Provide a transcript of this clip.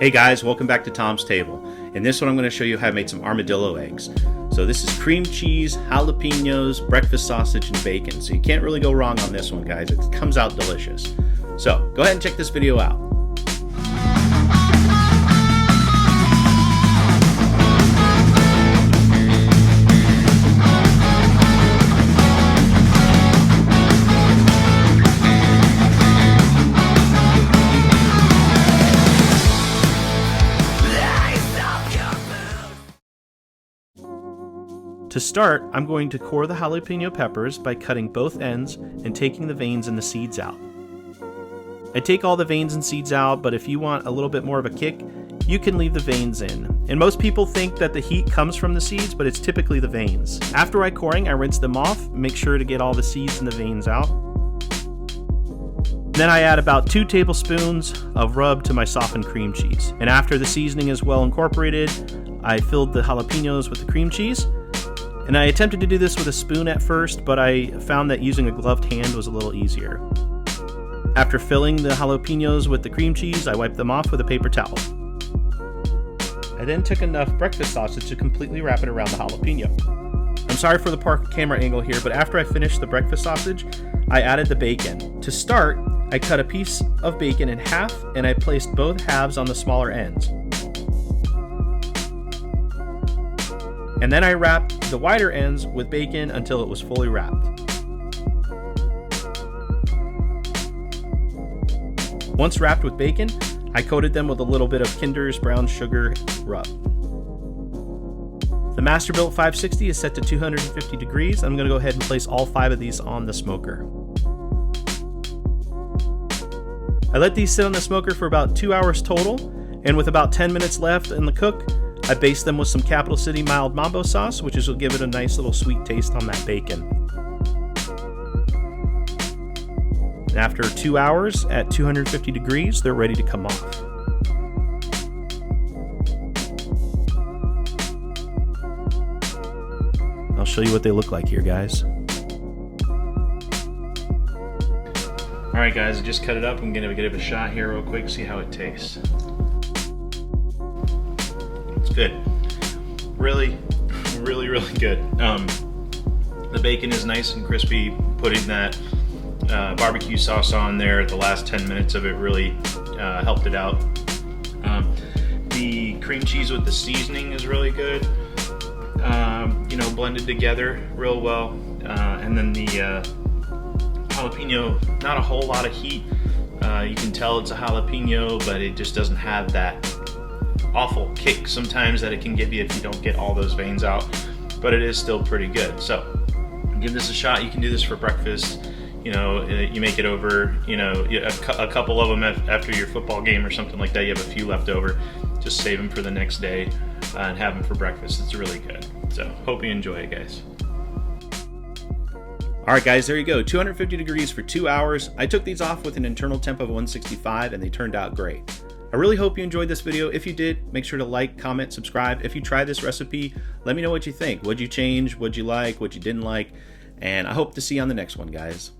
Hey guys, welcome back to Tom's Table. In this one I'm going to show you how I made some armadillo eggs. So this is cream cheese, jalapenos, breakfast sausage, and bacon. So you can't really go wrong on this one, guys. It comes out delicious. So go ahead and check this video out. To start, I'm going to core the jalapeno peppers by cutting both ends and taking the veins and the seeds out. I take all the veins and seeds out, but if you want a little bit more of a kick, you can leave the veins in. And most people think that the heat comes from the seeds, but it's typically the veins. After coring, I rinse them off, make sure to get all the seeds and the veins out. Then I add about 2 tablespoons of rub to my softened cream cheese. And after the seasoning is well incorporated, I filled the jalapenos with the cream cheese. And I attempted to do this with a spoon at first, but I found that using a gloved hand was a little easier. After filling the jalapenos with the cream cheese, I wiped them off with a paper towel. I then took enough breakfast sausage to completely wrap it around the jalapeno. I'm sorry for the poor camera angle here, but after I finished the breakfast sausage, I added the bacon. To start, I cut a piece of bacon in half and I placed both halves on the smaller ends. And then I wrapped the wider ends with bacon until it was fully wrapped. Once wrapped with bacon, I coated them with a little bit of Kinder's brown sugar rub. The Masterbuilt 560 is set to 250 degrees. I'm going to go ahead and place all 5 of these on the smoker. I let these sit on the smoker for about 2 hours total, and with about 10 minutes left in the cook, I based them with some Capital City mild mambo sauce, which will give it a nice little sweet taste on that bacon. And after 2 hours at 250 degrees, they're ready to come off. I'll show you what they look like here, guys. Alright guys, I just cut it up. I'm going to give it a shot here real quick, see how it tastes. Good. Really good. The bacon is nice and crispy. Putting that barbecue sauce on there, the last 10 minutes of it really helped it out. The cream cheese with the seasoning is really good. Blended together real well. And then the jalapeno, not a whole lot of heat. You can tell it's a jalapeno, but it just doesn't have that awful kick sometimes that it can give you if you don't get all those veins out, but it is still pretty good. So give this a shot. You can do this for breakfast. You make it over, a couple of them after your football game or something like that. You have a few left over, just save them for the next day and have them for breakfast. It's really good. So hope you enjoy it, guys. Alright guys, there you go, 250 degrees for 2 hours. I took these off with an internal temp of 165 and they turned out great. I really hope you enjoyed this video. If you did, make sure to like, comment, subscribe. If you try this recipe, let me know what you think. What'd you change? What'd you like? What you didn't like? And I hope to see you on the next one, guys.